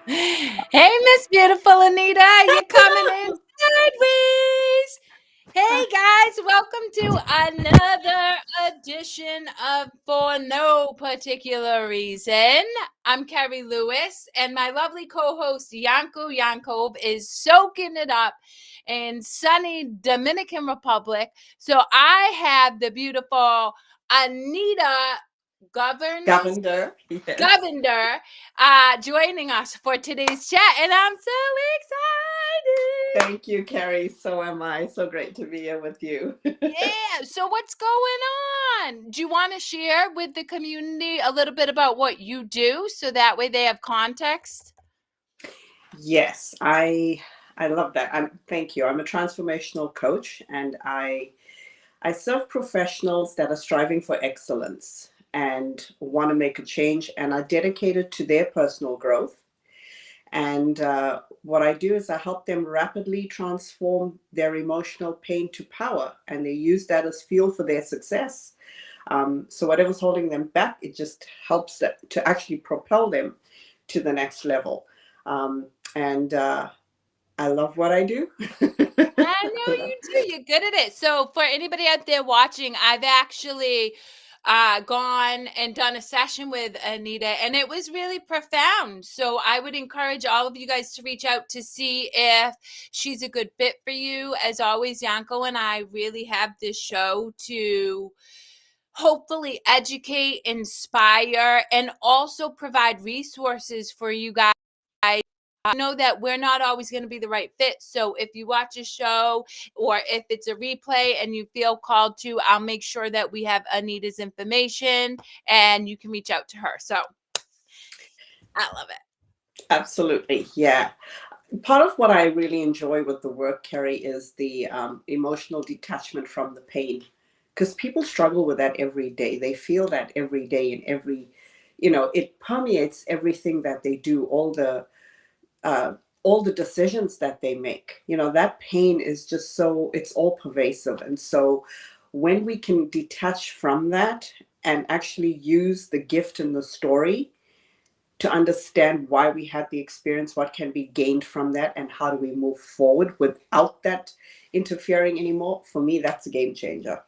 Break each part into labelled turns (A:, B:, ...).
A: Hey, Miss Beautiful Anita, you coming in sideways? Hey guys, welcome to another edition of For No Particular Reason. I'm Kerri Lewis, and my lovely co-host Yanko Yankov is soaking it up in sunny Dominican Republic. So I have the beautiful Anita Governors
B: Govender, yes.
A: Govender joining us for today's chat, and I'm so excited.
B: Thank you, Kerri. So am I. So great to be here with you.
A: Yeah, so what's going on? Do you want to share with the community a little bit about what you do so that way they have context?
B: Yes, I love that. Thank you. I'm a transformational coach, and I serve professionals that are striving for excellence and want to make a change and are dedicated to their personal growth. And what I do is I help them rapidly transform their emotional pain to power, and they use that as fuel for their success. So whatever's holding them back, it just helps them to actually propel them to the next level. And I love what I do.
A: I know you do. You're good at it. So, for anybody out there watching, I've actually gone and done a session with Anita, and it was really profound. So, I would encourage all of you guys to reach out to see if she's a good fit for you. As always, Yanko and I really have this show to hopefully educate, inspire, and also provide resources for you guys. I know that we're not always going to be the right fit. So if you watch a show or if it's a replay and you feel called to, I'll make sure that we have Anita's information and you can reach out to her. So I love it.
B: Absolutely, yeah. Part of what I really enjoy with the work, Kerri, is the emotional detachment from the pain, because people struggle with that every day. They feel that every day, and it permeates everything that they do. Uh, all the decisions that they make. That pain is just so, it's all pervasive. And so when we can detach from that and actually use the gift in the story to understand why we had the experience, what can be gained from that, and how do we move forward without that interfering anymore, for me, that's a game changer.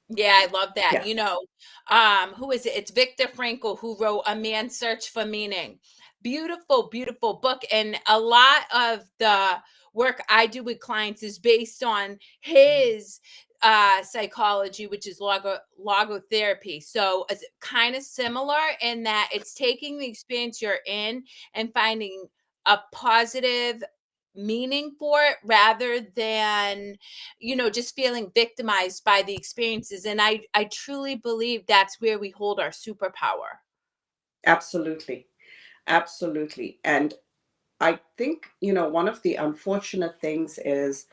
A: Yeah, I love that.
B: Yeah.
A: Who is it? It's Viktor Frankl who wrote A Man's Search for Meaning. Beautiful, beautiful book. And a lot of the work I do with clients is based on his psychology, which is logotherapy. So it's kind of similar in that it's taking the experience you're in and finding a positive meaning for it rather than just feeling victimized by the experiences. And I truly believe that's where we hold our superpower.
B: Absolutely. Absolutely. And I think, one of the unfortunate things is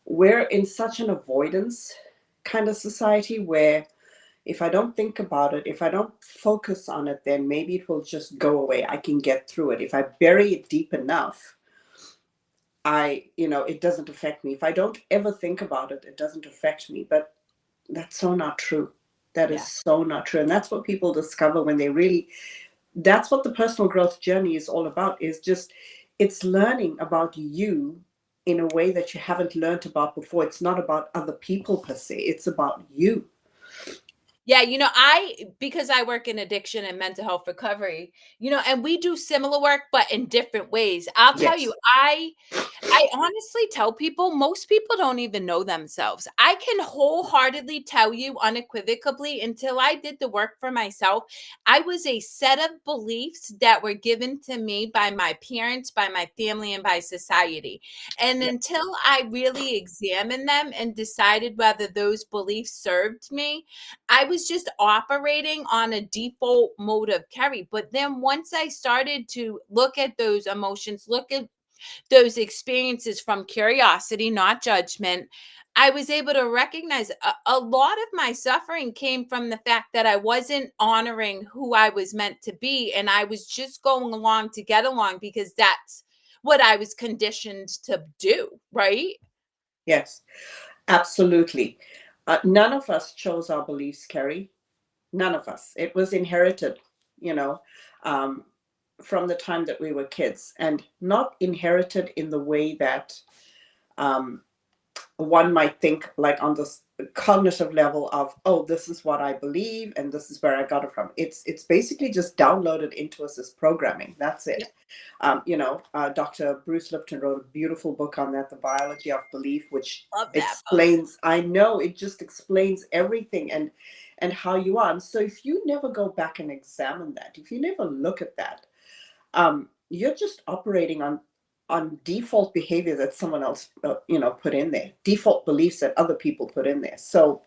B: we're in such an avoidance kind of society where if I don't think about it, if I don't focus on it, then maybe it will just go away. I can get through it. If I bury it deep enough, it doesn't affect me. If I don't ever think about it, it doesn't affect me. But that's so not true. That is
A: Yeah.
B: so not true. And that's what people discover when they really, that's what the personal growth journey is all about, is just, it's learning about you in a way that you haven't learned about before. It's not about other people per se. It's about you.
A: Yeah, I because I work in addiction and mental health recovery, and we do similar work but in different ways. I'll tell you,
B: Yes.
A: I honestly tell people most people don't even know themselves. I can wholeheartedly tell you unequivocally until I did the work for myself, I was a set of beliefs that were given to me by my parents, by my family, and by society. And
B: Yeah.
A: until I really examined them and decided whether those beliefs served me, I was just operating on a default mode of Kerri. But then once I started to look at those emotions, look at those experiences from curiosity, not judgment, I was able to recognize a lot of my suffering came from the fact that I wasn't honoring who I was meant to be. And I was just going along to get along because that's what I was conditioned to do. Right.
B: Yes. Absolutely. None of us chose our beliefs, Kerri. None of us. It was inherited, you know. Um, from the time that we were kids, and not inherited in the way that um, one might think, like on this cognitive level of, oh, this is what I believe and this is where I got it from. It's basically just downloaded into us as programming. That's it.
A: Yep.
B: Dr. Bruce Lipton wrote a beautiful book on that, The Biology of Belief, which
A: Love that book.
B: explains, I know, it just explains everything and how you are. And so if you never go back and examine that, if you never look at that, you're just operating on default behavior that someone else put in there, default beliefs that other people put in there. So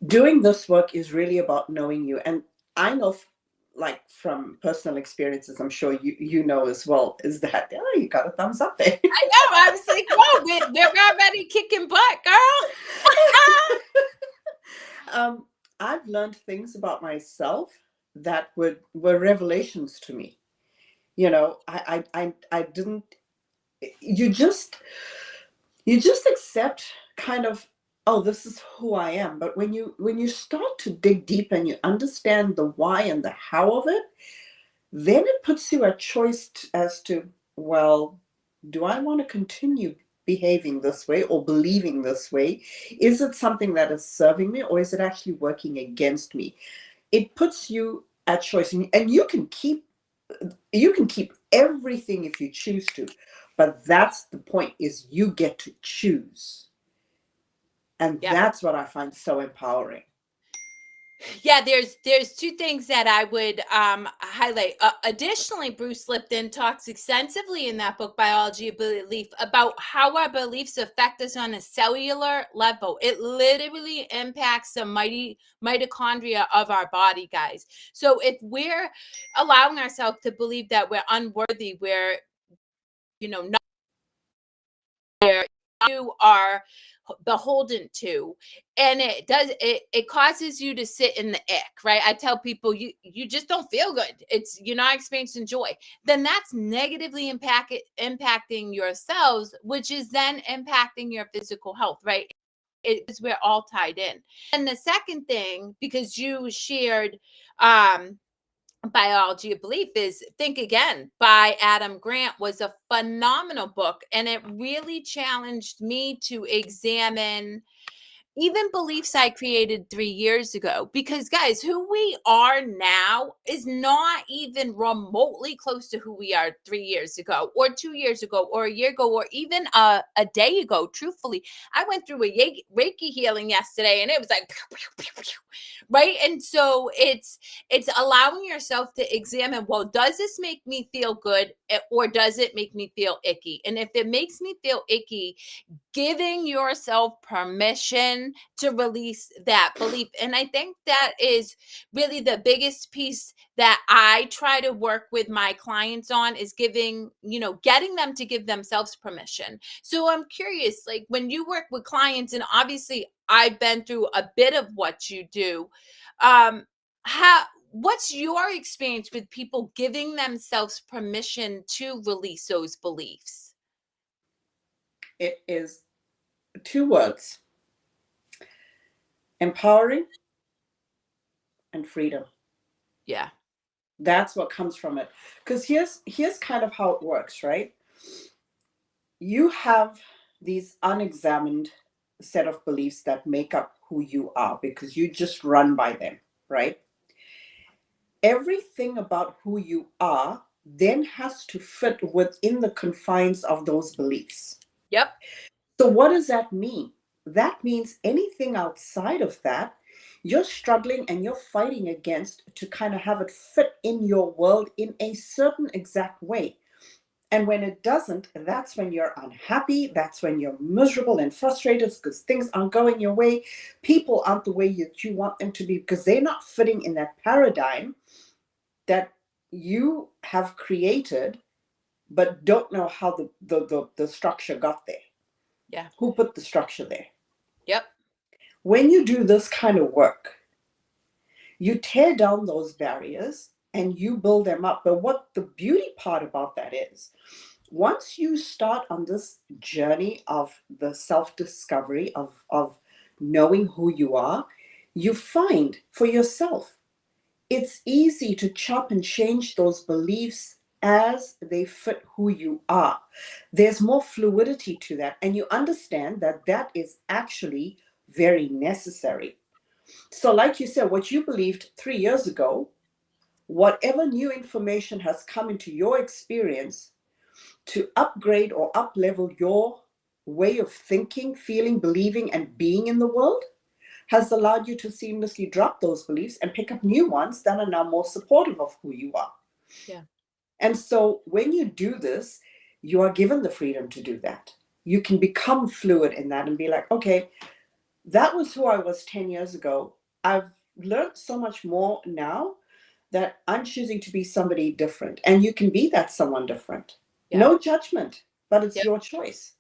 B: doing this work is really about knowing you. And I know, like from personal experiences, I'm sure you know as well, is that, oh, you got a thumbs up there.
A: I know. I was like, whoa, we're already kicking butt, girl.
B: I've learned things about myself that were revelations to me. I didn't, you just accept kind of, oh, this is who I am. But when you start to dig deep and you understand the why and the how of it, then it puts you at choice as to, well, do I want to continue behaving this way or believing this way? Is it something that is serving me, or is it actually working against me? It puts you at choice, and you can keep everything if you choose to, but that's the point, is you get to choose. And
A: Yeah.
B: that's what I find so empowering.
A: Yeah, there's two things that I would highlight. Additionally, Bruce Lipton talks extensively in that book, Biology of Belief, about how our beliefs affect us on a cellular level. It literally impacts the mitochondria of our body, guys. So if we're allowing ourselves to believe that we're unworthy, we're not where you are beholden to, and it causes you to sit in the ick, right? I tell people, you just don't feel good, you're not experiencing joy, then that's negatively impacting yourselves, which is then impacting your physical health, right? It's we're all tied in. And the second thing, because you shared Biology of Belief, is Think Again by Adam Grant, was a phenomenal book, and it really challenged me to examine even beliefs I created 3 years ago, because guys, who we are now is not even remotely close to who we are 3 years ago or 2 years ago or a year ago or even a day ago. Truthfully, I went through a Reiki healing yesterday, and it was like right. And so it's allowing yourself to examine, well, does this make me feel good, or does it make me feel icky? And if it makes me feel icky, giving yourself permission to release that belief. And I think that is really the biggest piece that I try to work with my clients on, is getting them to give themselves permission. So I'm curious, like when you work with clients, and obviously I've been through a bit of what you do, what's your experience with people giving themselves permission to release those beliefs?
B: It is 2 words: empowering and freedom.
A: Yeah.
B: That's what comes from it. Because here's kind of how it works, right? You have these unexamined set of beliefs that make up who you are because you just run by them, right? Everything about who you are then has to fit within the confines of those beliefs.
A: Yep.
B: So what does that mean? That means anything outside of that, you're struggling and you're fighting against to kind of have it fit in your world in a certain exact way. And when it doesn't, that's when you're unhappy. That's when you're miserable and frustrated because things aren't going your way. People aren't the way that you want them to be because they're not fitting in that paradigm that you have created, but don't know how the structure got there.
A: Yeah.
B: Who put the structure there?
A: Yep.
B: When you do this kind of work, you tear down those barriers and you build them up. But what the beauty part about that is, once you start on this journey of the self-discovery of knowing who you are, you find for yourself, it's easy to chop and change those beliefs as they fit who you are. There's more fluidity to that, and you understand that that is actually very necessary. So, like you said, what you believed 3 years ago, whatever new information has come into your experience to upgrade or up level your way of thinking, feeling, believing, and being in the world, has allowed you to seamlessly drop those beliefs and pick up new ones that are now more supportive of who you are.
A: Yeah.
B: And so when you do this, you are given the freedom to do that. You can become fluid in that and be like, okay, that was who I was 10 years ago. I've learned so much more now that I'm choosing to be somebody different. And you can be that someone different.
A: Yeah.
B: No judgment, but it's
A: Yep.
B: your choice.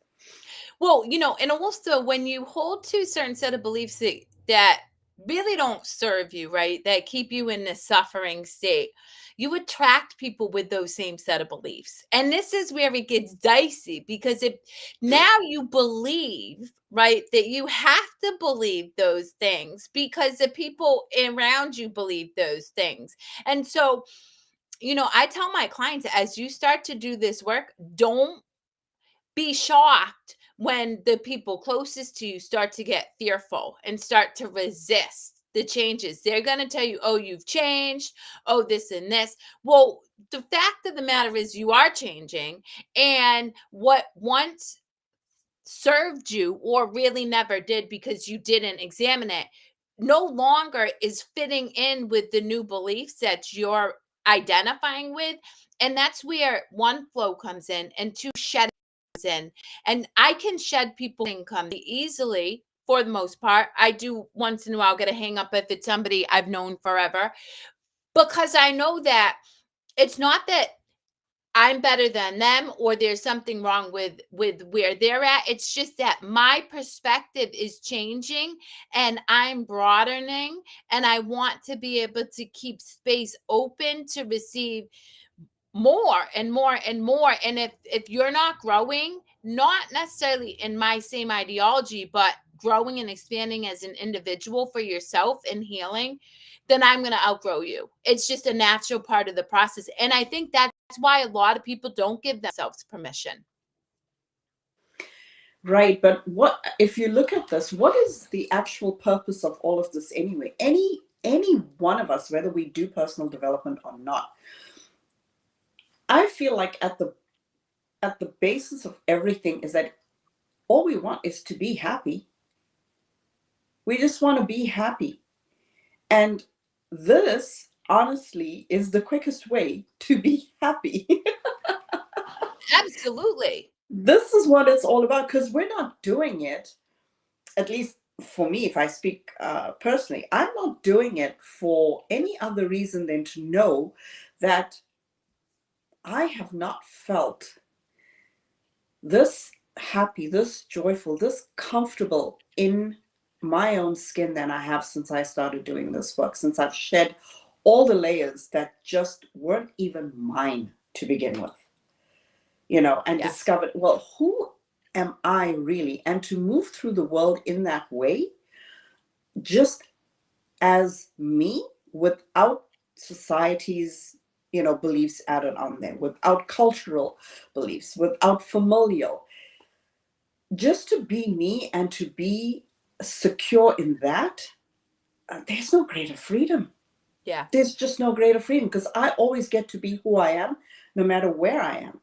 A: Well, and also when you hold to a certain set of beliefs that really don't serve you, right? That keep you in this suffering state, you attract people with those same set of beliefs. And this is where it gets dicey because if now you believe, right, that you have to believe those things because the people around you believe those things. And so, I tell my clients as you start to do this work, don't be shocked when the people closest to you start to get fearful and start to resist the changes. They're going to tell you, oh, you've changed. Oh, this and this. Well, the fact of the matter is, you are changing. And what once served you or really never did because you didn't examine it no longer is fitting in with the new beliefs that you're identifying with. And that's where one, flow comes in, and two, shedding comes in. And I can shed people income easily for the most part. I do once in a while get a hang up if it's somebody I've known forever, because I know that it's not that I'm better than them or there's something wrong with where they're at. It's just that my perspective is changing and I'm broadening, and I want to be able to keep space open to receive more and more and more. And if you're not growing, not necessarily in my same ideology, but growing and expanding as an individual for yourself and healing, then I'm going to outgrow you. It's just a natural part of the process. And I think that's why a lot of people don't give themselves permission.
B: Right, but what if you look at this, what is the actual purpose of all of this anyway? Any one of us, whether we do personal development or not, I feel like at the basis of everything is that all we want is to be happy. We just want to be happy. And this honestly is the quickest way to be happy.
A: Absolutely.
B: This is what it's all about, because we're not doing it, at least for me, if I speak personally, I'm not doing it for any other reason than to know that I have not felt this happy, this joyful, this comfortable in my own skin than I have since I started doing this work, since I've shed all the layers that just weren't even mine to begin with, and
A: Yes.
B: discovered, well, who am I really? And to move through the world in that way, just as me, without society's beliefs added on there, without cultural beliefs, without familial, just to be me and to be secure in that. There's no greater freedom.
A: Yeah.
B: There's just no greater freedom, because I always get to be who I am no matter where I am.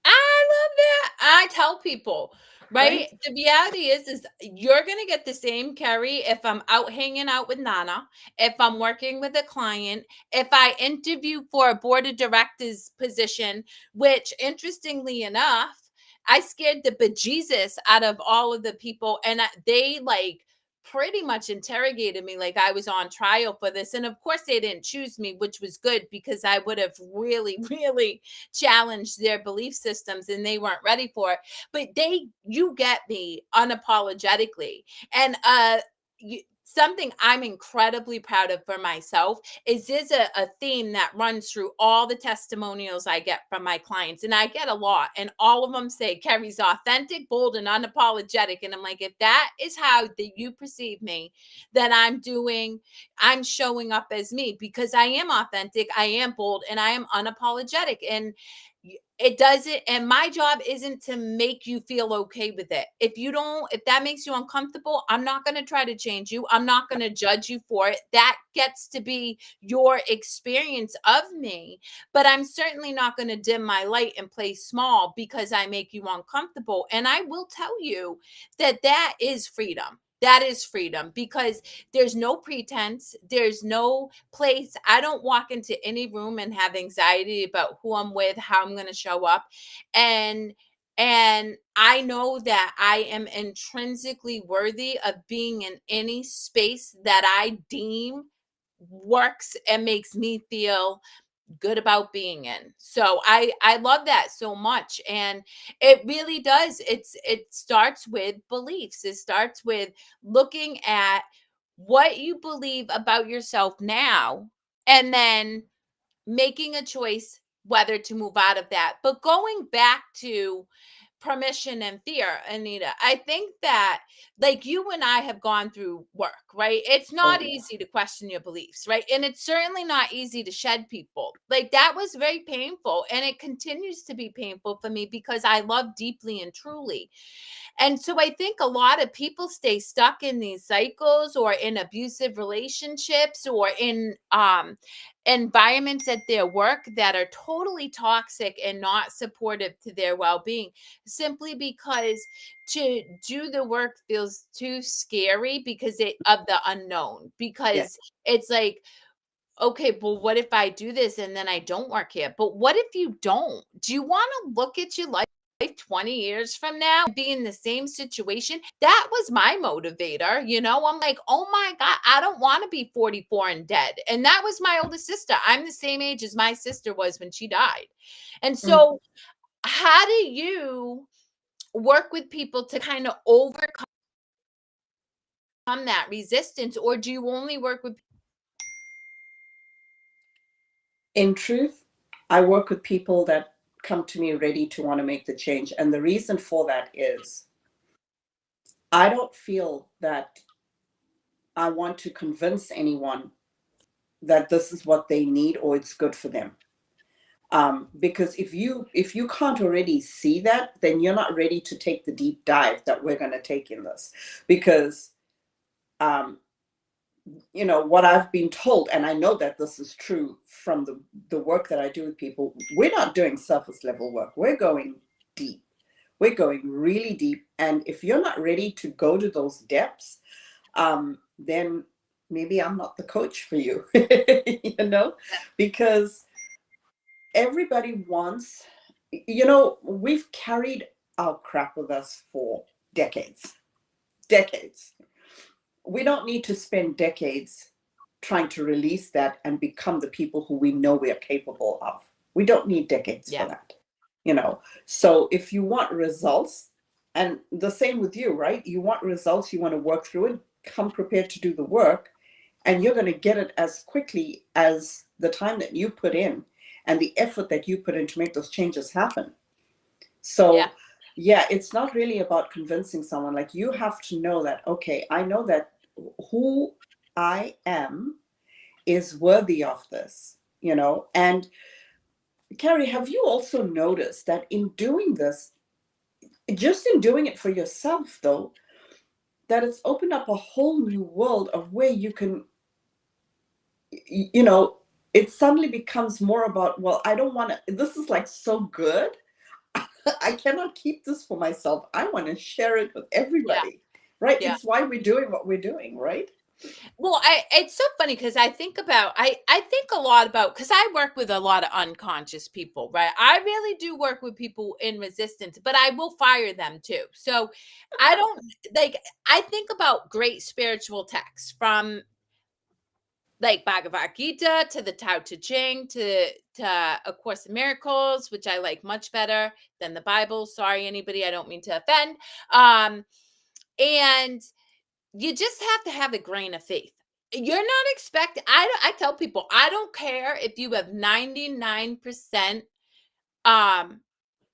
A: I love that. I tell people, right?
B: Right.
A: The reality is you're gonna get the same Kerri if I'm out hanging out with Nana, if I'm working with a client, if I interview for a board of directors position, which interestingly enough, I scared the bejesus out of all of the people, and they like pretty much interrogated me like I was on trial for this. And of course, they didn't choose me, which was good because I would have really, really challenged their belief systems and they weren't ready for it. But you get me unapologetically. And something I'm incredibly proud of for myself is there's a theme that runs through all the testimonials I get from my clients, and I get a lot, and all of them say Kerri's authentic, bold, and unapologetic. And I'm like, if that is how that you perceive me, then I'm showing up as me, because I am authentic, I am bold, and I am unapologetic. And it doesn't, and my job isn't to make you feel okay with it. If that makes you uncomfortable, I'm not going to try to change you. I'm not going to judge you for it. That gets to be your experience of me. But I'm certainly not going to dim my light and play small because I make you uncomfortable. And I will tell you that is freedom. That is freedom, because there's no pretense. There's no place. I don't walk into any room and have anxiety about who I'm with, how I'm going to show up. And I know that I am intrinsically worthy of being in any space that I deem works and makes me feel good about being in. So I love that so much. And it really does. It starts with beliefs. It starts with looking at what you believe about yourself now, and then making a choice whether to move out of that. But going back to permission and fear, Anita, I think that, like, you and I have gone through work, right? It's
B: Oh,
A: not
B: yeah.
A: easy to question your beliefs, right? And it's certainly not easy to shed people. Like, that was very painful, and it continues to be painful for me because I love deeply and truly. And so I think a lot of people stay stuck in these cycles, or in abusive relationships, or in environments at their work that are totally toxic and not supportive to their well-being, simply because to do the work feels too scary because it of the unknown.
B: Yeah.
A: Because it's like, okay, well, what if I do this and then I don't work here? But what if you don't? Do you want to look at your life 20 years from now and be in the same situation? That was my motivator. I'm like, oh my God, I don't want to be 44 and dead. And that was my oldest sister. I'm the same age as my sister was when she died. And
B: Mm.
A: so, how do you work with people to kind of overcome that resistance? Or do you only work with
B: In truth, I work with people that come to me ready to want to make the change. And the reason for that is I don't feel that I want to convince anyone that this is what they need or it's good for them. Because if you can't already see that, then you're not ready to take the deep dive that we're going to take in this. Because um, what I've been told, and I know that this is true from the work that I do with people, we're not doing surface level work. We're going deep. We're going really deep. And if you're not ready to go to those depths, then maybe I'm not the coach for you, because everybody wants, we've carried our crap with us for decades, decades. We don't need to spend decades trying to release that and become the people who we know we are capable of. We don't need decades for
A: yeah,
B: that, you know. So if you want results, and the same with you, right? You want results, you want to work through it, come prepared to do the work, and you're going to get it as quickly as the time that you put in and the effort that you put in to make those changes happen.
A: yeah,
B: So, yeah, it's not really about convincing someone. Like, you have to know that, okay, I know that who I am is worthy of this, And Kerri, have you also noticed that in doing this, just in doing it for yourself, though, that it's opened up a whole new world of where you can, you know, it suddenly becomes more about, well, I don't want to, this is like so good. I cannot keep this for myself. I want to share it with
A: yeah,
B: everybody, right?
A: yeah.
B: It's why we're doing what we're doing, right?
A: Well, it's so funny because I think a lot about, because I work with a lot of unconscious people, right? I really do work with people in resistance, but I will fire them too. So I don't like I think about great spiritual texts, from like Bhagavad Gita to the Tao Te Ching to A Course in Miracles, which I like much better than the Bible. Sorry, anybody, I don't mean to offend. And you just have to have a grain of faith. You're not expecting, I tell people, I don't care if you have 99% um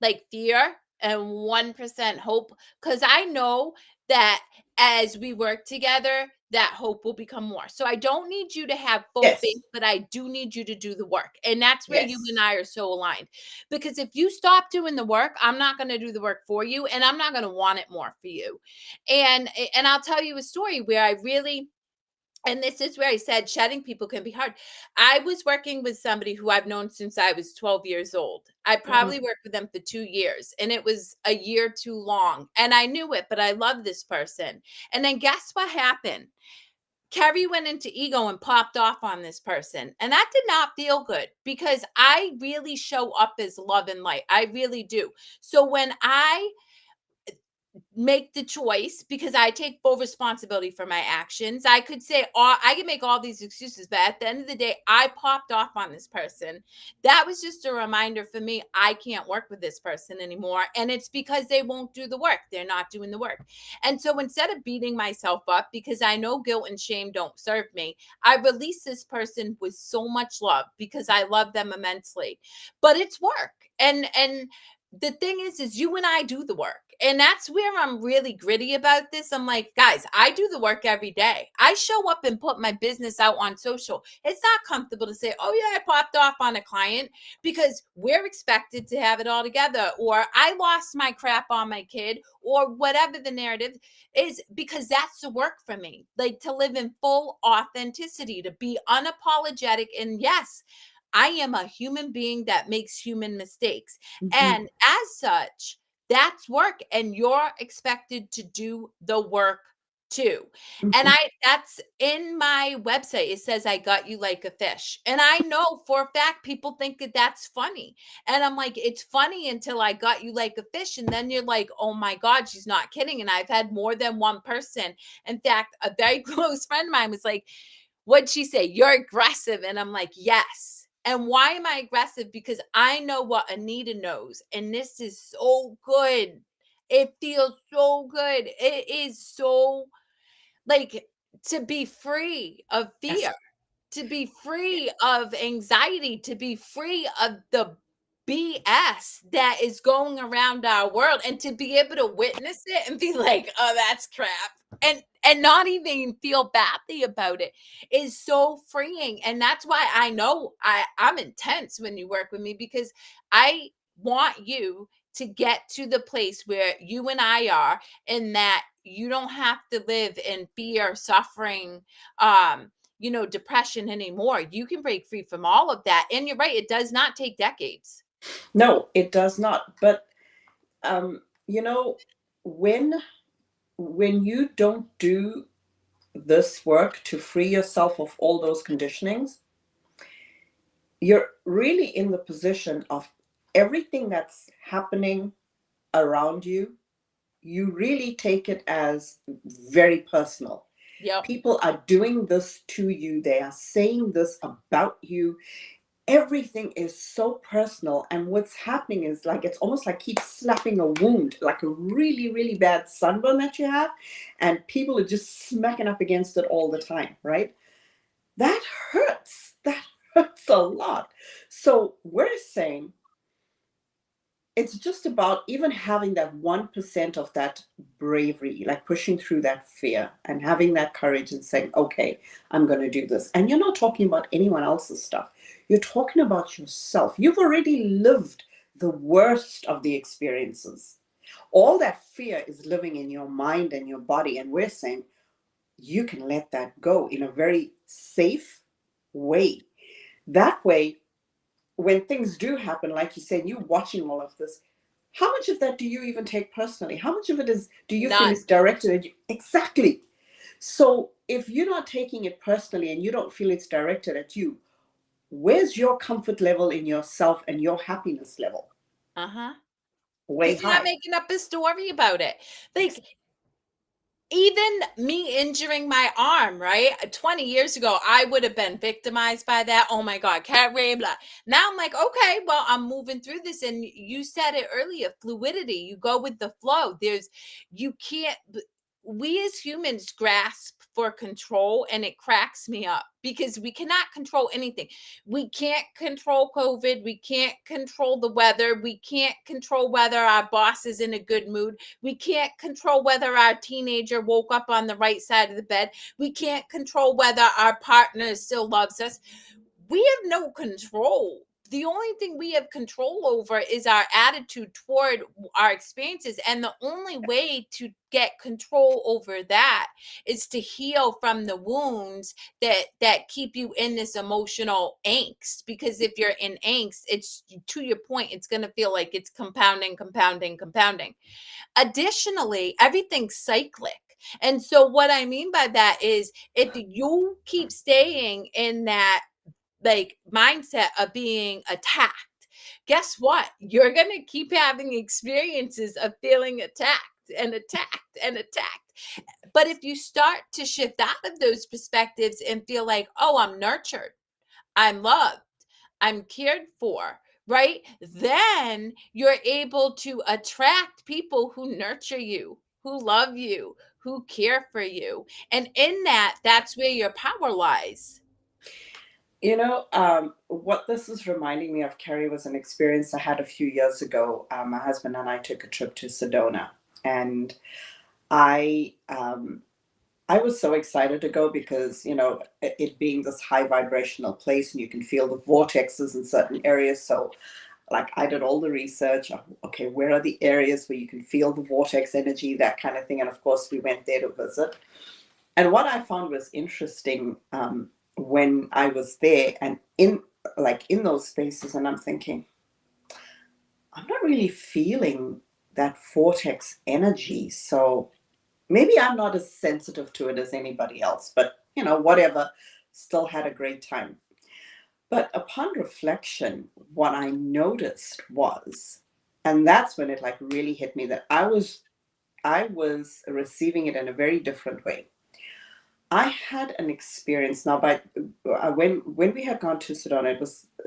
A: like fear and 1% hope, because I know that as we work together, that hope will become more. So I don't need you to have full faith,
B: Yes.
A: but I do need you to do the work. And that's where you and
B: Yes.
A: I are so aligned. Because if you stop doing the work, I'm not going to do the work for you, and I'm not going to want it more for you. And I'll tell you a story where I really, and this is where I said shedding people can be hard. I was working with somebody who I've known since I was 12 years old. I
B: Mhm.
A: probably worked with them for 2 years, and it was a year too long. And I knew it, but I love this person. And then guess what happened? Kerri went into ego and popped off on this person. And that did not feel good, because I really show up as love and light. I really do. So when I make the choice, because I take full responsibility for my actions. I could say I can make all these excuses, but at the end of the day, I popped off on this person. That was just a reminder for me, I can't work with this person anymore. And it's because they won't do the work. They're not doing the work. And so instead of beating myself up, because I know guilt and shame don't serve me, I release this person with so much love because I love them immensely. But it's work. And the thing is you and I do the work. And that's where I'm really gritty about this. I'm like, guys, I do the work every day. I show up and put my business out on social. It's not comfortable to say, oh, yeah, I popped off on a client, because we're expected to have it all together, or I lost my crap on my kid, or whatever the narrative is, because that's the work for me. Like, to live in full authenticity, to be unapologetic. And yes, I am a human being that makes human mistakes.
B: Mhm.
A: And as such, that's work, and you're expected to do the work too. And
B: Mhm.
A: that's in my website. It says, I got you like a fish. And I know for a fact people think that that's funny. And I'm like, it's funny until I got you like a fish. And then you're like, oh my God, she's not kidding. And I've had more than one person. In fact, a very close friend of mine was like, what'd she say? You're aggressive. And I'm like, yes. And why am I aggressive? Because I know what Anita knows. And this is so good. It feels so good. It is so, like, to be free of fear,
B: Yes.
A: to be free of anxiety, to be free of the BS that is going around our world, and to be able to witness it and be like, "Oh, that's crap." And not even feel badly about it is so freeing. And that's why I know I'm intense when you work with me, because I want you to get to the place where you and I are, and that you don't have to live in fear, suffering, depression anymore. You can break free from all of that. And you're right, it does not take decades.
B: No, it does not. But you know, when you don't do this work to free yourself of all those conditionings, you're really in the position of everything that's happening around you. You really take it as very personal.
A: Yep.
B: People are doing this to you, they are saying this about you. Everything is so personal. And what's happening is, like, it's almost like keep slapping a wound, like a really, really bad sunburn that you have. And people are just smacking up against it all the time, right? That hurts. That hurts a lot. So we're saying it's just about even having that 1% of that bravery, like pushing through that fear and having that courage and saying, okay, I'm going to do this. And you're not talking about anyone else's stuff. You're talking about yourself. You've already lived the worst of the experiences. All that fear is living in your mind and your body. And we're saying you can let that go in a very safe way. That way, when things do happen, like you said, you watching all of this, how much of that do you even take personally? How much of it is do you feel is
A: None.
B: directed at you? Exactly. So if you're not taking it personally and you don't feel it's directed at you, where's your comfort level in yourself and your happiness level?
A: Uh-huh.
B: Way
A: Because you're not
B: high.
A: making up a story about it. Like,
B: Exactly.
A: even me injuring my arm, right? 20 years ago, I would have been victimized by that. Oh my God, cat rape, blah. Now I'm like, okay, well, I'm moving through this. And you said it earlier, fluidity. You go with the flow. You can't, we as humans grasp for control, and it cracks me up because we cannot control anything. We can't control COVID. We can't control the weather. We can't control whether our boss is in a good mood. We can't control whether our teenager woke up on the right side of the bed. We can't control whether our partner still loves us. We have no control. The only thing we have control over is our attitude toward our experiences. And the only way to get control over that is to heal from the wounds that keep you in this emotional angst. Because if you're in angst, it's, to your point, it's going to feel like it's compounding, compounding, compounding. Additionally, everything's cyclic. And so what I mean by that is, if you keep staying in that like mindset of being attacked, guess what? You're going to keep having experiences of feeling attacked and attacked and attacked. But if you start to shift out of those perspectives and feel like, oh, I'm nurtured, I'm loved, I'm cared for, right? Then you're able to attract people who nurture you, who love you, who care for you. And in that, that's where your power lies.
B: What this is reminding me of, Kerri, was an experience I had a few years ago. My husband and I took a trip to Sedona, and I I was so excited to go because, it being this high vibrational place, and you can feel the vortexes in certain areas. So, like, I did all the research of, okay, where are the areas where you can feel the vortex energy, that kind of thing. And of course, we went there to visit. And what I found was interesting, when I was there and in those spaces, and I'm thinking, I'm not really feeling that vortex energy. So maybe I'm not as sensitive to it as anybody else, but whatever, still had a great time. But upon reflection, what I noticed was, and that's when it like really hit me, that I was receiving it in a very different way. I had an experience now, but when we had gone to Sedona,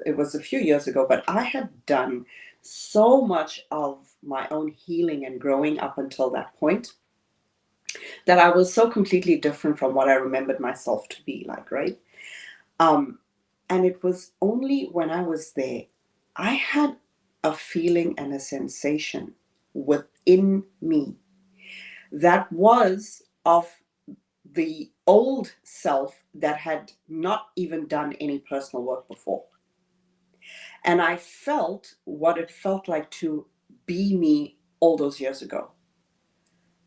B: it was a few years ago, but I had done so much of my own healing and growing up until that point, that I was so completely different from what I remembered myself to be like, right? Um, and it was only when I was there, I had a feeling and a sensation within me that was of the old self that had not even done any personal work before. And I felt what it felt like to be me all those years ago.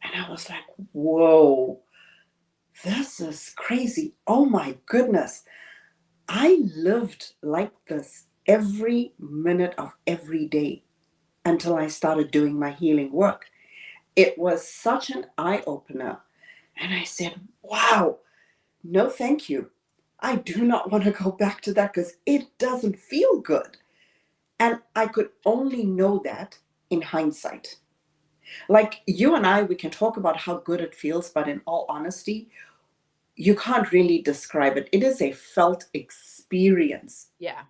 B: And I was like, whoa, this is crazy. Oh my goodness. I lived like this every minute of every day until I started doing my healing work. It was such an eye opener. And I said, wow, no, thank you. I do not want to go back to that because it doesn't feel good. And I could only know that in hindsight. Like you and I, we can talk about how good it feels, but in all honesty, you can't really describe it. It is a felt experience,
A: Yeah.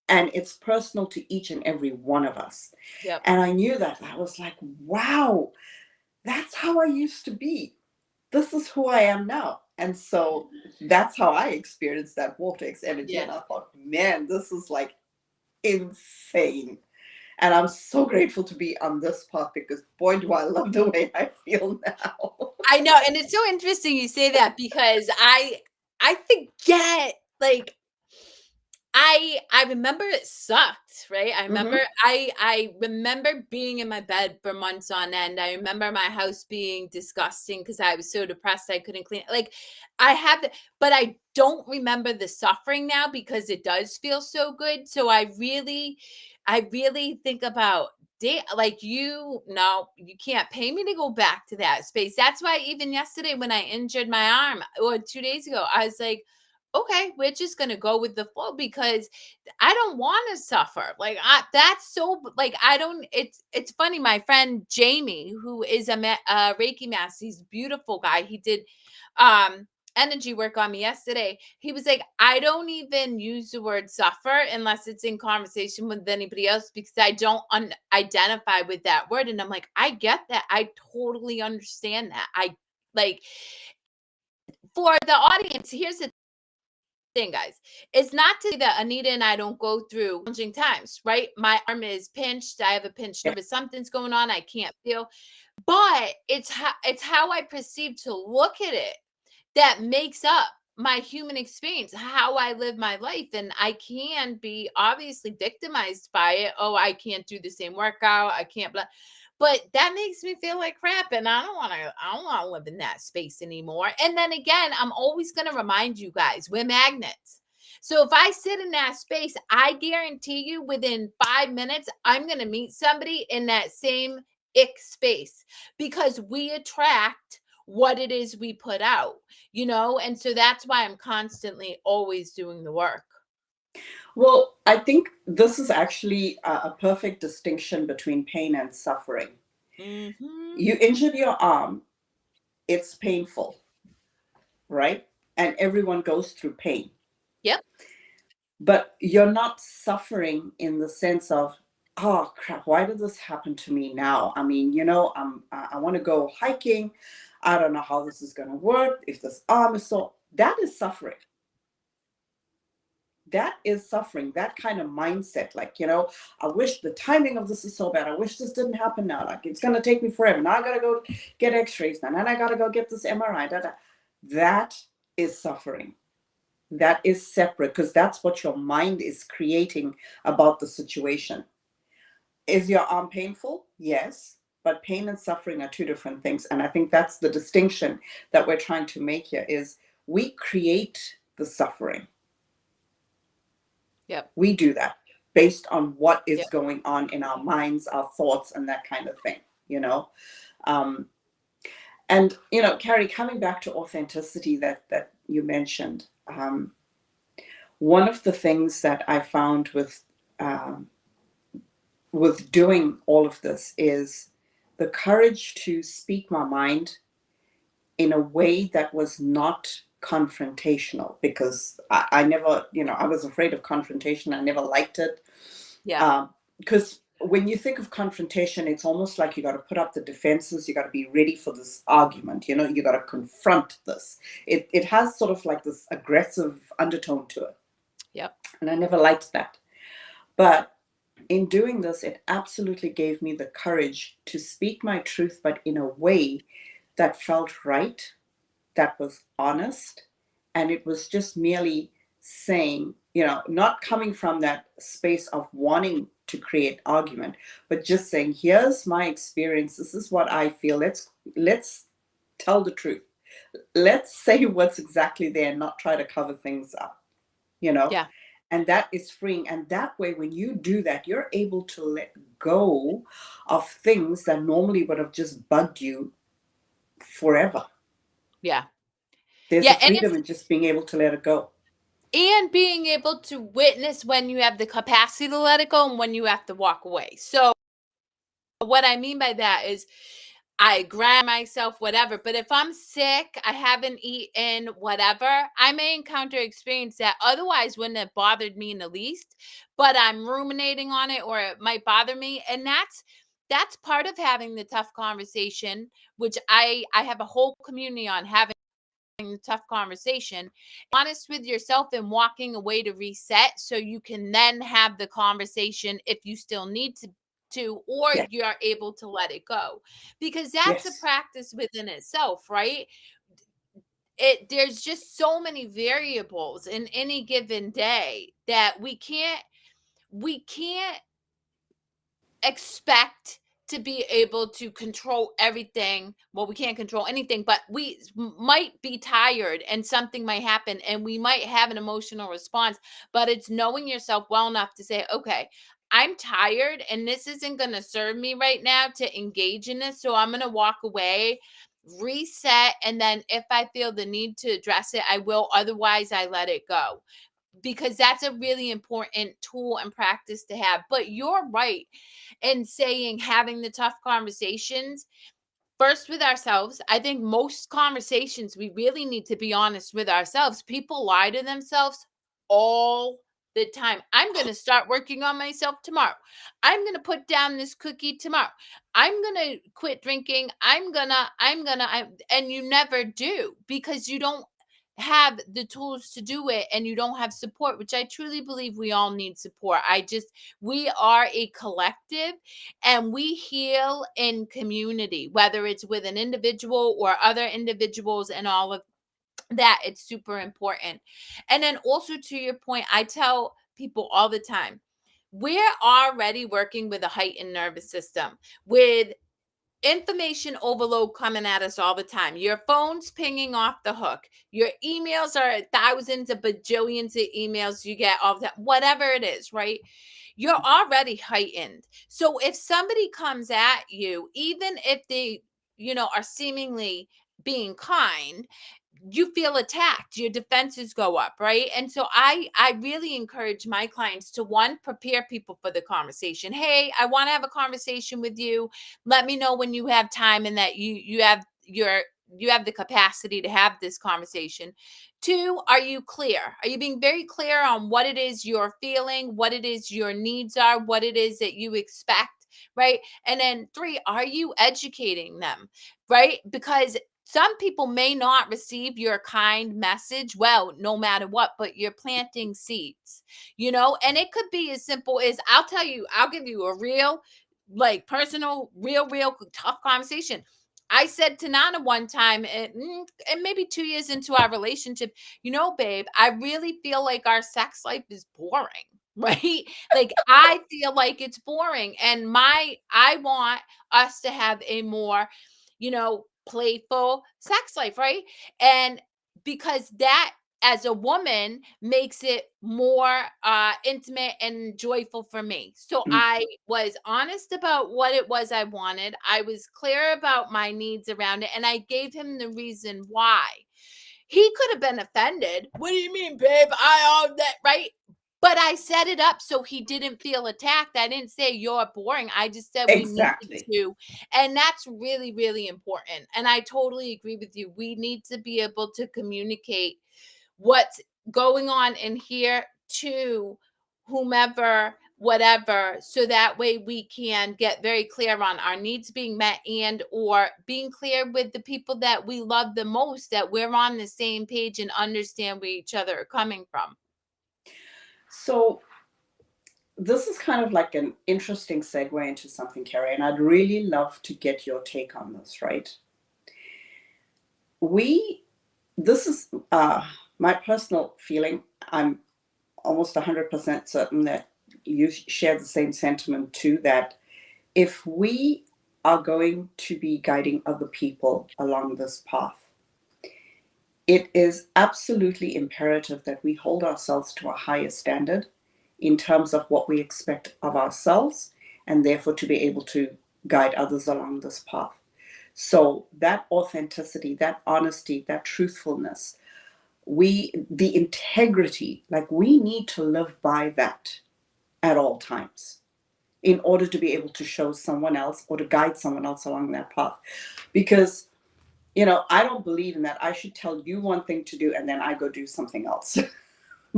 B: and it's personal to each and every one of us.
A: Yep.
B: And I knew that. I was like, wow, that's how I used to be. This is who I am now. And so that's how I experienced that vortex energy.
A: Yeah.
B: And I thought, man, this is like insane. And I'm so grateful to be on this path because boy, do I love the way I feel now.
A: I know, and it's so interesting you say that because I forget, like, I remember it sucked, right? I remember
B: Hmm.
A: I remember being in my bed for months on end. I remember my house being disgusting because I was so depressed I couldn't clean it. Like, I had the, but I don't remember the suffering now because it does feel so good. So I really think about, like, no, you can't pay me to go back to that space. That's why even yesterday when I injured my arm, or 2 days ago, I was like, okay, we're just gonna go with the flow because I don't want to suffer. Like, that's so, like, I don't. It's funny. My friend Jamie, who is a Reiki master, he's a beautiful guy. He did um energy work on me yesterday. He was like, I don't even use the word suffer unless it's in conversation with anybody else because I don't identify with that word. And I'm like, I get that. I totally understand that. Like, for the audience, here's the thing, guys. It's not to say that Anita and I don't go through challenging times, right? My arm is pinched. I have a pinched
B: Yeah.
A: nerve. Something's going on. I can't feel. But it's how I perceive to look at it that makes up my human experience, how I live my life. And I can be obviously victimized by it. Oh, I can't do the same workout. I can't blah. But that makes me feel like crap. And I don't want to live in that space anymore. And then again, I'm always gonna remind you guys, we're magnets. So if I sit in that space, I guarantee you within 5 minutes, I'm gonna meet somebody in that same ick space, because we attract what it is we put out, and so that's why I'm constantly always doing the work.
B: Well, I think this is actually a perfect distinction between pain and suffering.
A: Hmm.
B: You injured your arm, it's painful, right? And everyone goes through pain.
A: Yep.
B: But you're not suffering in the sense of, oh crap, why did this happen to me now? I mean, I want to go hiking. I don't know how this is going to work. If this arm is so, that is suffering. That is suffering. That kind of mindset, like, I wish the timing of this is so bad. I wish this didn't happen now. Like, it's going to take me forever. Now I got to go get x-rays now. And then I got to go get this MRI. That is suffering. That is separate, because that's what your mind is creating about the situation. Is your arm painful? Yes. But pain and suffering are two different things. And I think that's the distinction that we're trying to make here is we create the suffering.
A: Yep.
B: We do that based on what is
A: Yep.
B: going on in our minds, our thoughts, and that kind of thing. Um, and, Kerri, coming back to authenticity that you mentioned, one of the things that I found with doing all of this is the courage to speak my mind in a way that was not confrontational, because I never, I was afraid of confrontation. I never liked it.
A: Yeah.
B: Because when you think of confrontation, it's almost like you got to put up the defenses. You got to be ready for this argument. You got to confront this. It has sort of like this aggressive undertone to it.
A: Yep.
B: And I never liked that. But in doing this, it absolutely gave me the courage to speak my truth, but in a way that felt right, that was honest. And it was just merely saying, not coming from that space of wanting to create argument, but just saying, here's my experience. This is what I feel. Let's tell the truth. Let's say what's exactly there and not try to cover things up,
A: Yeah.
B: and that is freeing. And that way, when you do that, you're able to let go of things that normally would have just bugged you forever.
A: Yeah.
B: There's a
A: Yeah. And
B: freedom in just being able to let it go.
A: being able to witness when you have the capacity to let it go and when you have to walk away. So what I mean by that is I grind myself, whatever. But if I'm sick, I haven't eaten, whatever, I may encounter experience that otherwise wouldn't have bothered me in the least. But I'm ruminating on it, or it might bother me. And that's part of having the tough conversation, which I have a whole community on having the tough conversation. Honest with yourself and walking away to reset so you can then have the conversation if you still need to, or
B: Yeah.
A: you're able to let it go, because that's a
B: Yes.
A: practice within itself, right? There's just so many variables in any given day that we can't expect to be able to control everything. Well, we can't control anything, but we might be tired and something might happen and we might have an emotional response. But it's knowing yourself well enough to say, okay, I'm tired and this isn't going to serve me right now to engage in this. So I'm going to walk away, reset. And then if I feel the need to address it, I will. Otherwise, I let it go, because that's a really important tool and practice to have. But you're right in saying having the tough conversations first with ourselves. I think most conversations we really need to be honest with ourselves. People lie to themselves all the time. I'm going to start working on myself tomorrow. I'm going to put down this cookie tomorrow. I'm going to quit drinking. And you never do because you don't have the tools to do it and you don't have support, which I truly believe we all need support. We are a collective and we heal in community, whether it's with an individual or other individuals and all of that. It's super important. And then also to your point, I tell people all the time, we're already working with a heightened nervous system, with information overload coming at us all the time. Your phone's pinging off the hook. Your emails are thousands of bajillions of emails you get all the time, whatever it is, right? You're already heightened. So if somebody comes at you, even if they, are seemingly being kind, you feel attacked, your defenses go up, right? And so I really encourage my clients to, one, prepare people for the conversation. Hey, I want to have a conversation with you. Let me know when you have time and that you have the capacity to have this conversation. Two, are you clear? Are you being very clear on what it is you're feeling, what it is your needs are, what it is that you expect, right? And then three, are you educating them, right? Because some people may not receive your kind message well, no matter what, but you're planting seeds, and it could be as simple as, I'll give you a real, like, personal, real tough conversation. I said to Nana one time, and maybe 2 years into our relationship, babe, I really feel like our sex life is boring. Right? Like, I feel like it's boring. And I want us to have a more, playful sex life, right? And because that, as a woman, makes it more intimate and joyful for me. So
B: Mm.
A: I was honest about what it was I wanted. I was clear about my needs around it, and I gave him the reason why. He could have been offended. What do you mean, babe? I all that, right? But I set it up so he didn't feel attacked. I didn't say you're boring. I just said we needed
B: Exactly.
A: to. And that's really, really important. And I totally agree with you. We need to be able to communicate what's going on in here to whomever, whatever, so that way we can get very clear on our needs being met, and or being clear with the people that we love the most, that we're on the same page and understand where each other are coming from.
B: So this is kind of like an interesting segue into something, Kerri, and I'd really love to get your take on this, right? This is my personal feeling. I'm almost 100% certain that you share the same sentiment too, that if we are going to be guiding other people along this path, it is absolutely imperative that we hold ourselves to a higher standard in terms of what we expect of ourselves, and therefore to be able to guide others along this path. So that authenticity, that honesty, that truthfulness, the integrity, like, we need to live by that at all times in order to be able to show someone else or to guide someone else along that path. Because, I don't believe in that. I should tell you one thing to do and then I go do something else.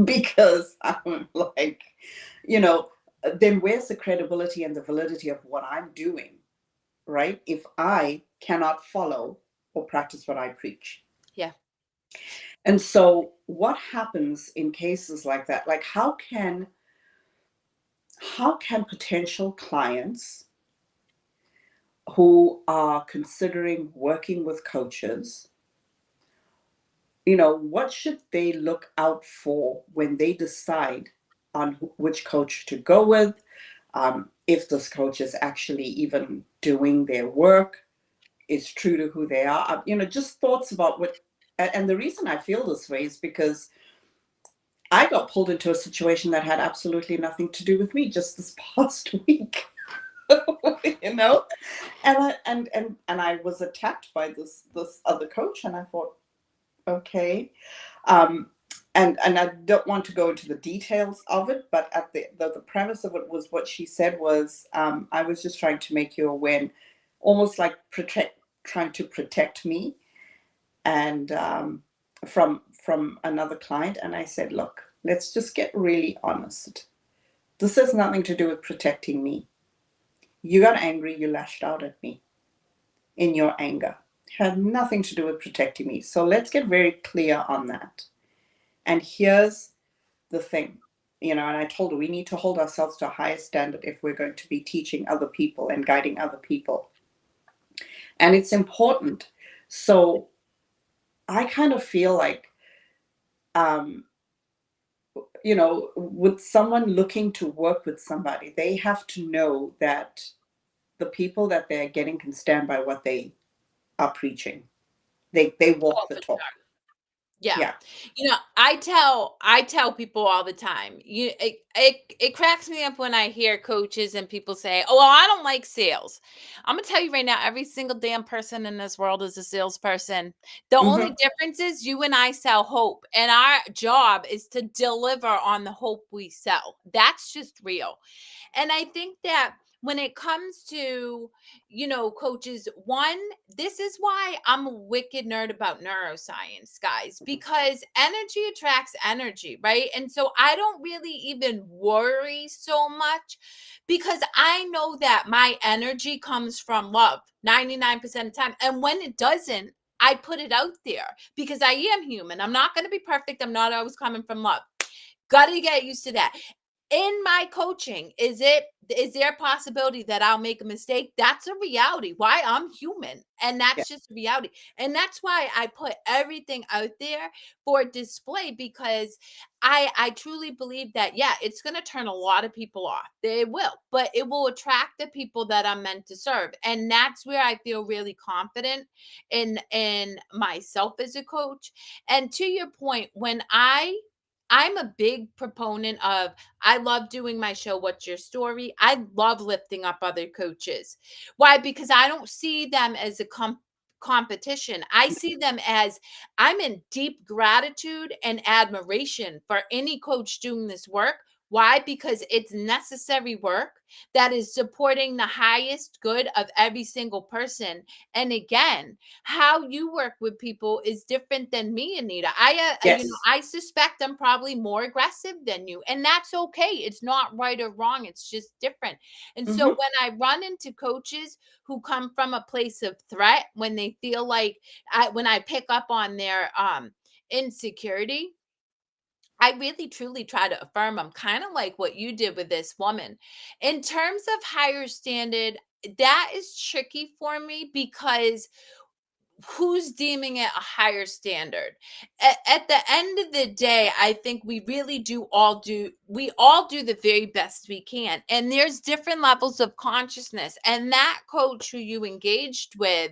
B: Because I'm like, then where's the credibility and the validity of what I'm doing, right? If I cannot follow or practice what I preach.
A: Yeah.
B: And so what happens in cases like that? Like, how can potential clients who are considering working with coaches, what should they look out for when they decide on which coach to go with? If this coach is actually even doing their work, is true to who they are, just thoughts about what. And the reason I feel this way is because I got pulled into a situation that had absolutely nothing to do with me just this past week. you know and I was attacked by this other coach, and I thought, okay. Um and I don't want to go into the details of it, but at the premise of it was, what she said was, I was just trying to make you aware, almost like trying to protect me, and from another client. And I said, look, Let's just get really honest. This has nothing to do with protecting me. You got angry, you lashed out at me in your anger. It had nothing to do with protecting me. So let's get very clear on that. And here's the thing, and I told her we need to hold ourselves to a higher standard if we're going to be teaching other people and guiding other people. And it's important. So I kind of feel like, um, with someone looking to work with somebody, they have to know that the people that they're getting can stand by what they are preaching. They walk
A: Oh,
B: the
A: for
B: talk.
A: sure. Yeah.
B: Yeah.
A: I tell people all the time. It cracks me up when I hear coaches and people say, "Oh, well, I don't like sales." I'm gonna tell you right now, every single damn person in this world is a salesperson. The only
B: Hmm.
A: difference is you and I sell hope, and our job is to deliver on the hope we sell. That's just real. And I think that when it comes to, coaches, one, this is why I'm a wicked nerd about neuroscience, guys, because energy attracts energy, right? And so I don't really even worry so much because I know that my energy comes from love 99% of the time. And when it doesn't, I put it out there because I am human. I'm not going to be perfect. I'm not always coming from love. Got to get used to that. In my coaching, is there a possibility that I'll make a mistake? That's a reality. Why? I'm human, and
B: Yeah.
A: that's just a reality. And that's why I put everything out there for display, because I truly believe that, yeah, it's going to turn a lot of people off. They will, but it will attract the people that I'm meant to serve. And that's where I feel really confident in myself as a coach. And to your point, when I'm a big proponent of, I love doing my show, What's Your Story? I love lifting up other coaches. Why? Because I don't see them as a competition. I see them as, I'm in deep gratitude and admiration for any coach doing this work. Why? Because it's necessary work that is supporting the highest good of every single person. And again, how you work with people is different than me, Anita.
B: Yes.
A: I suspect I'm probably more aggressive than you, and that's okay. It's not right or wrong. It's just different. And so
B: Hmm.
A: when I run into coaches who come from a place of threat, when they feel like, when I pick up on their insecurity, I really truly try to affirm them, kind of like what you did with this woman. In terms of higher standard, that is tricky for me because who's deeming it a higher standard? At the end of the day, I think we all do the very best we can, and there's different levels of consciousness, and that coach who you engaged with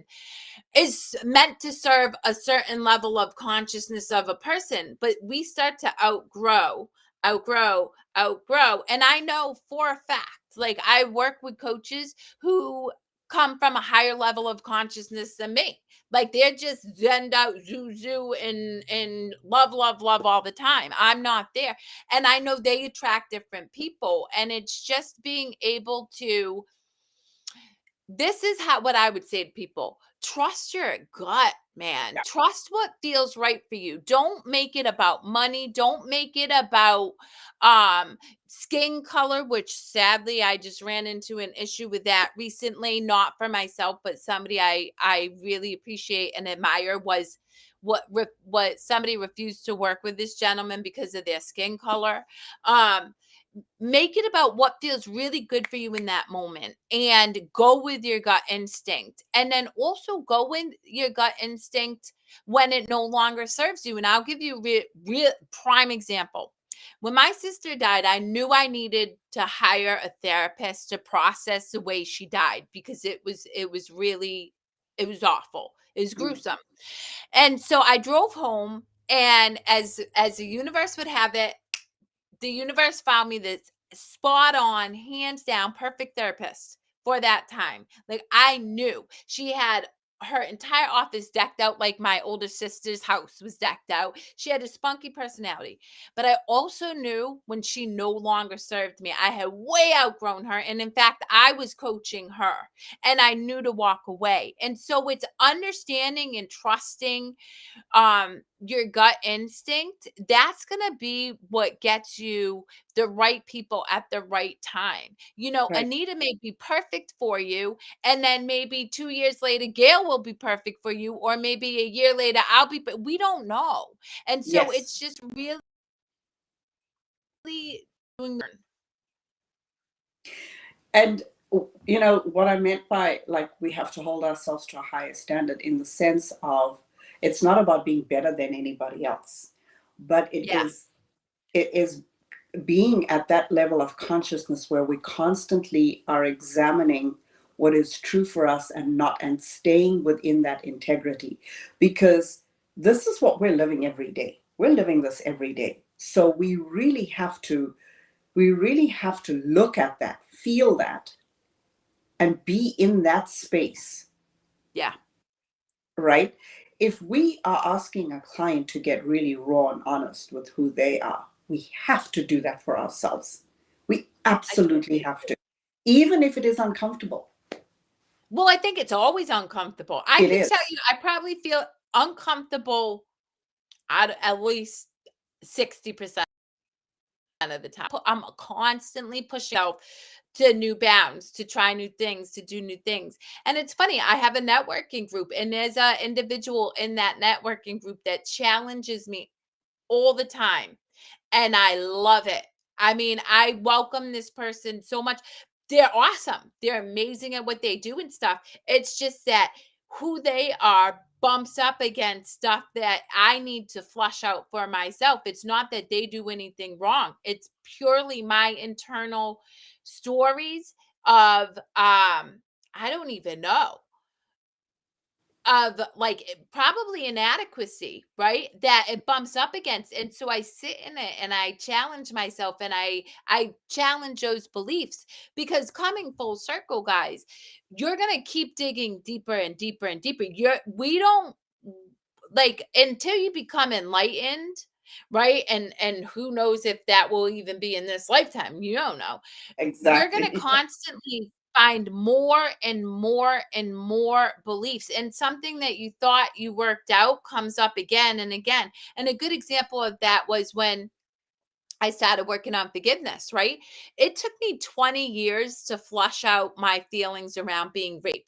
A: is meant to serve a certain level of consciousness of a person, but we start to outgrow. And I know for a fact, like, I work with coaches who come from a higher level of consciousness than me. Like, they're just zenned out, zoo, and love all the time. I'm not there. And I know they attract different people. And it's just being able to, this is how what I would say to people. Trust your gut, man.
B: Yeah.
A: Trust what feels right for you. Don't make it about money. Don't make it about um skin color, which sadly I just ran into an issue with that recently, not for myself, but somebody I really appreciate and admire was what somebody refused to work with this gentleman because of their skin color. Um Make it about what feels really good for you in that moment and go with your gut instinct. And then also go with your gut instinct when it no longer serves you. And I'll give you a real prime example. When my sister died, I knew I needed to hire a therapist to process the way she died, because it was really, it was awful. It was
B: Mm.
A: gruesome. And so I drove home, and as the universe would have it, the universe found me this spot on, hands down, perfect therapist for that time. Like, I knew she had her entire office decked out like my older sister's house was decked out. She had a spunky personality. But I also knew when she no longer served me, I had way outgrown her. And in fact, I was coaching her, and I knew to walk away. And so it's understanding and trusting your gut instinct, that's going to be what gets you the right people at the right time.
B: Right.
A: Anita may be perfect for you, and then maybe 2 years later, Gail will be perfect for you, or maybe a year later, but we don't know. And so
B: Yes.
A: it's just really doing.
B: And what I meant by, like, we have to hold ourselves to a higher standard, in the sense of, it's not about being better than anybody else, but
A: Yeah,
B: it is being at that level of consciousness where we constantly are examining what is true for us and not, and staying within that integrity, because this is what we're living every day. We're living this every day. So we really have to look at that, feel that, and be in that space,
A: yeah.
B: right? If we are asking a client to get really raw and honest with who they are, we have to do that for ourselves. We
A: I
B: absolutely
A: totally
B: have to, even if it is uncomfortable.
A: Well, I think it's always uncomfortable. I
B: It
A: can tell
B: is.
A: you, I probably feel uncomfortable at least 60% of the time. I'm constantly pushing out to new bounds, to try new things, to do new things. And it's funny, I have a networking group, and there's an individual in that networking group that challenges me all the time. And I love it. I mean, I welcome this person so much. They're awesome. They're amazing at what they do and stuff. It's just that who they are bumps up against stuff that I need to flush out for myself. It's not that they do anything wrong. It's purely my internal stories of I don't even know, of like probably inadequacy, right? That it bumps up against. And so I sit in it and I challenge myself, and I challenge those beliefs, because coming full circle, guys, you're gonna keep digging deeper and deeper and deeper. We don't, like, until you become enlightened, right? And who knows if that will even be in this lifetime. You don't know. You're going to
B: Exactly.
A: constantly find more and more and more beliefs, and something that you thought you worked out comes up again and again. And a good example of that was when I started working on forgiveness, right? It took me 20 years to flush out my feelings around being raped,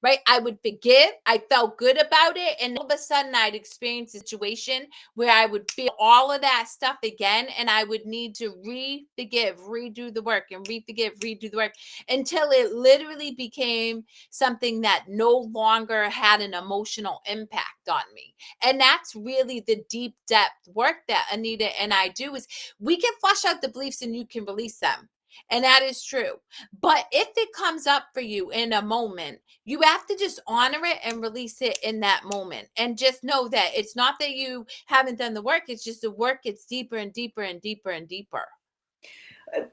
A: right? I would forgive. I felt good about it. And all of a sudden, I'd experience a situation where I would feel all of that stuff again. And I would need to re forgive, redo the work, and re forgive, redo the work, until it literally became something that no longer had an emotional impact on me. And that's really the deep depth work that Anita and I do. Is we can flush out the beliefs and you can release them. And that is true. But if it comes up for you in a moment, you have to just honor it and release it in that moment. And just know that it's not that you haven't done the work, it's just the work gets deeper and deeper and deeper and deeper.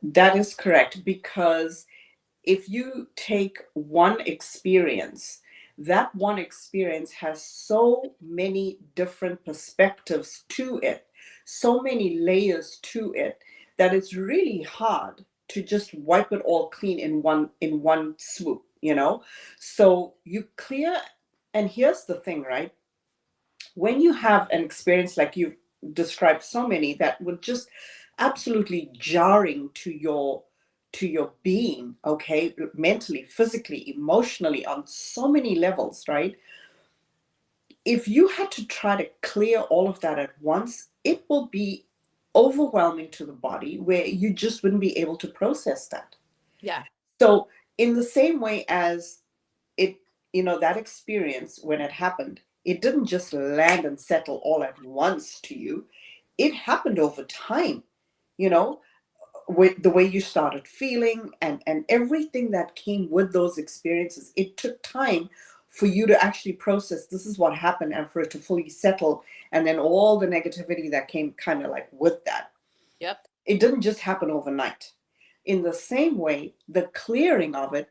B: That is correct, because if you take one experience, that one experience has so many different perspectives to it, so many layers to it, that it's really hard to just wipe it all clean in one swoop, So you clear, and here's the thing, right? When you have an experience like you've described, so many that were just absolutely jarring to your being, okay, mentally, physically, emotionally, on so many levels, right? If you had to try to clear all of that at once, it will be overwhelming to the body, where you just wouldn't be able to process that.
A: Yeah.
B: So in the same way as it, that experience, when it happened, it didn't just land and settle all at once to you. It happened over time, you know with the way you started feeling, and everything that came with those experiences. It took time for you to actually process, this is what happened, and for it to fully settle, and then all the negativity that came kind of like with that.
A: Yep.
B: It didn't just happen overnight. In the same way, the clearing of it,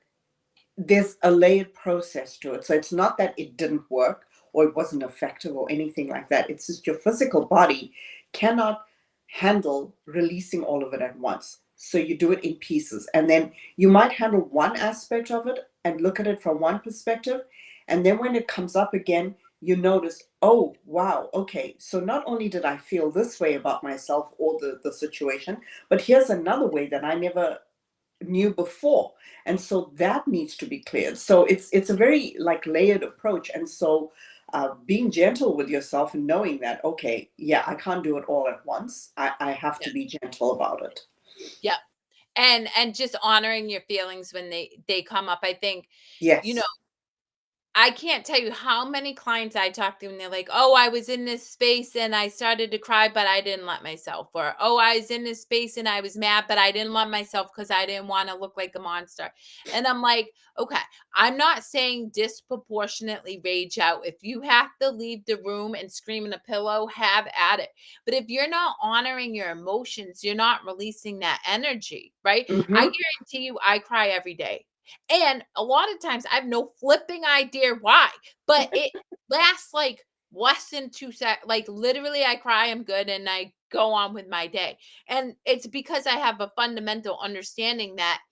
B: there's a layered process to it. So it's not that it didn't work or it wasn't effective or anything like that. It's just your physical body cannot handle releasing all of it at once. So you do it in pieces. And then you might handle one aspect of it and look at it from one perspective. And then when it comes up again, you notice, oh, wow, okay, so not only did I feel this way about myself or the situation, but here's another way that I never knew before. And so that needs to be cleared. So it's a very like layered approach. And so being gentle with yourself and knowing that, okay, yeah, I can't do it all at once. I have
A: Yeah.
B: to be gentle about it.
A: Yep. And just honoring your feelings when they come up. I think, you know,
B: Yes.
A: I can't tell you how many clients I talk to and they're like, "Oh, I was in this space and I started to cry, but I didn't let myself." Or, "Oh, I was in this space and I was mad, but I didn't let myself because I didn't want to look like a monster." And I'm like, "Okay, I'm not saying disproportionately rage out. If you have to leave the room and scream in a pillow, have at it. But if you're not honoring your emotions, you're not releasing that energy, right? I
B: Mm-hmm.
A: guarantee you I cry every day. And a lot of times I have no flipping idea why, but it lasts like less than 2 seconds. Like literally, I cry, I'm good, and I go on with my day. And it's because I have a fundamental understanding that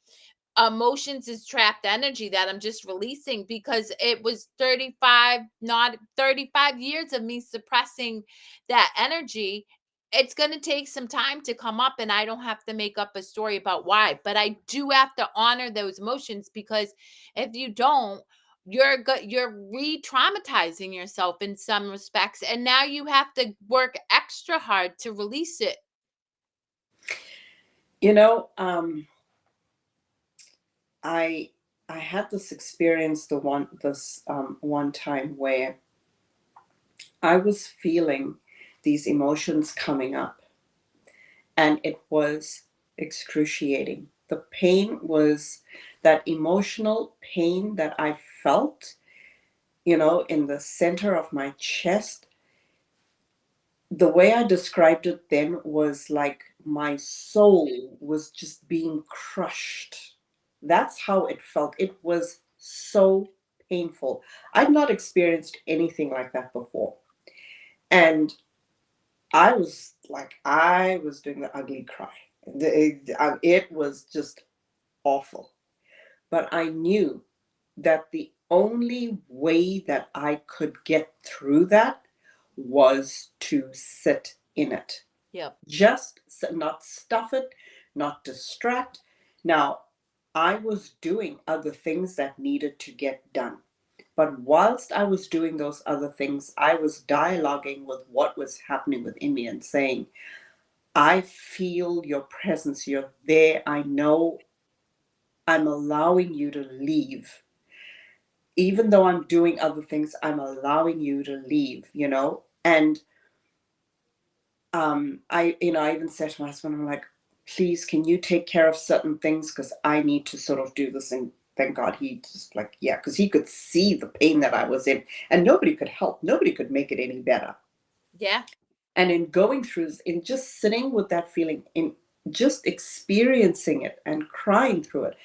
A: emotions is trapped energy that I'm just releasing because it was 35, not 35 years of me suppressing that energy. It's going to take some time to come up and I don't have to make up a story about why, but I do have to honor those emotions because if you don't, you're re-traumatizing yourself in some respects and now you have to work extra hard to release it.
B: You know, I I had this experience one time where I was feeling these emotions coming up, and it was excruciating. The pain was that emotional pain that I felt, in the center of my chest. The way I described it then was like my soul was just being crushed. That's how it felt. It was so painful. I'd not experienced anything like that before. And I was doing the ugly cry. It was just awful. But I knew that the only way that I could get through that was to sit in it.
A: Yep.
B: Just not stuff it, not distract. Now, I was doing other things that needed to get done. But whilst I was doing those other things, I was dialoguing with what was happening within me and saying, I feel your presence. You're there. I know I'm allowing you to leave. Even though I'm doing other things, I'm allowing you to leave. And I even said to my husband, I'm like, please, can you take care of certain things? Because I need to sort of do this. And thank God he just like, yeah, because he could see the pain that I was in and nobody could help. Nobody could make it any better.
A: Yeah.
B: And in going through this, in just sitting with that feeling, in just experiencing it and crying through it,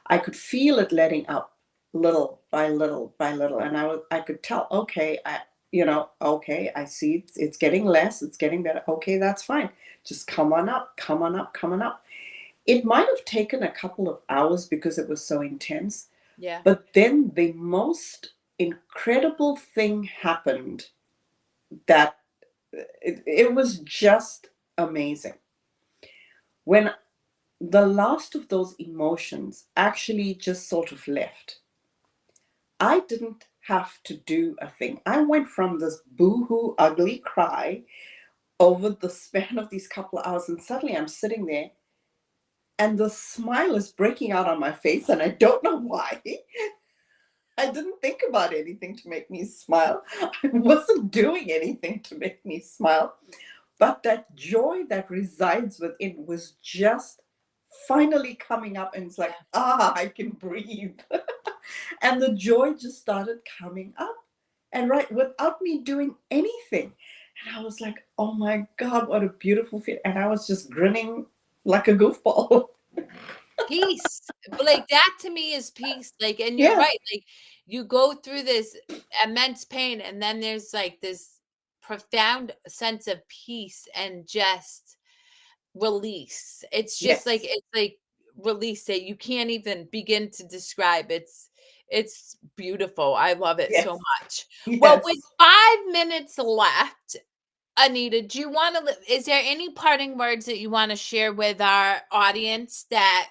B: I could feel it letting up little by little by little. And I could tell, okay, okay, I see it's getting less, it's getting better. Okay, that's fine. Just come on up, come on up, come on up. It might have taken a couple of hours because it was so intense,
A: Yeah.
B: but then the most incredible thing happened that it was just amazing. When the last of those emotions actually just sort of left, I didn't have to do a thing. I went from this boohoo ugly cry over the span of these couple of hours, and suddenly I'm sitting there and the smile is breaking out on my face, and I don't know why. I didn't think about anything to make me smile. I wasn't doing anything to make me smile. But that joy that resides within was just finally coming up, and it's like,
A: Yeah.
B: I can breathe. And the joy just started coming up, and right without me doing anything. And I was like, oh my God, what a beautiful feel. And I was just grinning like a goofball.
A: Peace. But, like, that to me is peace, like and you're
B: Yes,
A: right, like, you go through this immense pain, and then there's, like, this profound sense of peace and just release. It's just like
B: yes,
A: it's like release it. You can't even begin to describe. It's beautiful. I love it so
B: Yes.
A: much. Well, with
B: Yes.
A: 5 minutes left, Anita, do you want to, is there any parting words that you want to share with our audience that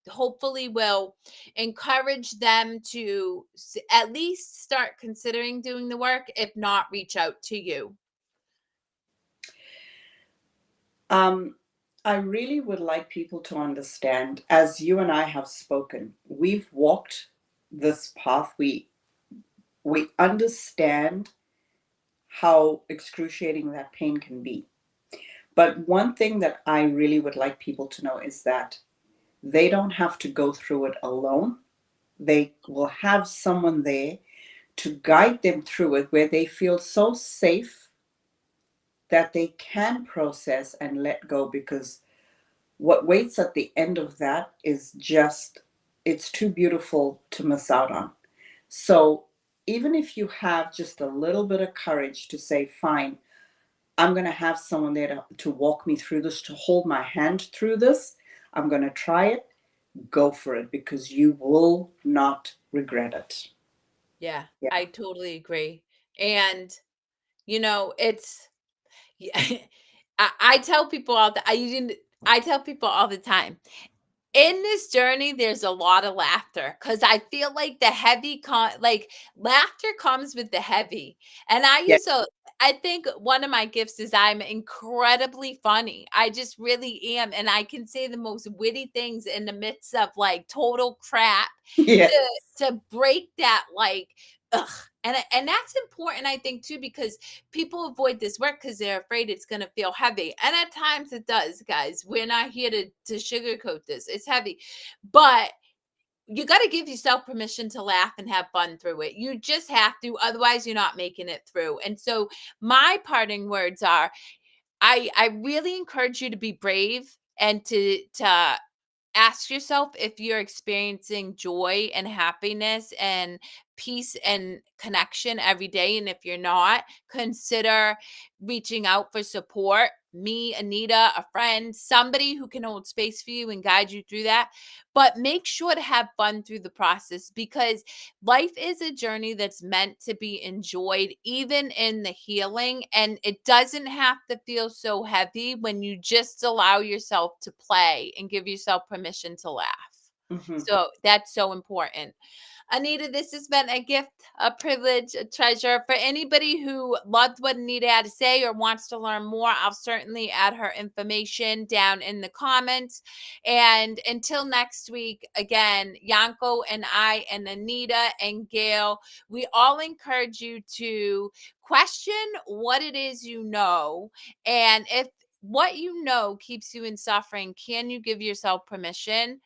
A: hopefully will encourage them to at least start considering doing the work, if not reach out to you?
B: Um, I really would like people to understand, as you and I have spoken, we've walked this path. We understand how excruciating that pain can be. But one thing that I really would like people to know is that they don't have to go through it alone. They will have someone there to guide them through it where they feel so safe that they can process and let go, because what waits at the end of that is just, it's too beautiful to miss out on. So even if you have just a little bit of courage to say, fine, I'm going to have someone there to walk me through this, to hold my hand through this, I'm going to try it, go for it, because you will not regret it.
A: Yeah,
B: Yeah.
A: I totally agree. And it's, yeah, I tell people all the I didn't I tell people all the time, in this journey, there's a lot of laughter because I feel like the laughter comes with the heavy. And
B: Yeah.
A: I think one of my gifts is I'm incredibly funny. I just really am. And I can say the most witty things in the midst of like total crap
B: Yes.
A: to break that ugh. And that's important, I think, too, because people avoid this work because they're afraid it's going to feel heavy. And at times it does, guys. We're not here to sugarcoat this. It's heavy. But you got to give yourself permission to laugh and have fun through it. You just have to. Otherwise, you're not making it through. And so my parting words are I really encourage you to be brave and to ask yourself if you're experiencing joy and happiness and peace and connection every day. And if you're not, consider reaching out for support. Me, Anita, a friend, somebody who can hold space for you and guide you through that. But make sure to have fun through the process, because life is a journey that's meant to be enjoyed, even in the healing. And it doesn't have to feel so heavy when you just allow yourself to play and give yourself permission to laugh.
B: Hmm.
A: So that's so important. Anita, this has been a gift, a privilege, a treasure. For anybody who loved what Anita had to say or wants to learn more, I'll certainly add her information down in the comments. And until next week, again, Yanko and I and Anita and Gail, we all encourage you to question what it is you know. And if what you know keeps you in suffering, can you give yourself permission to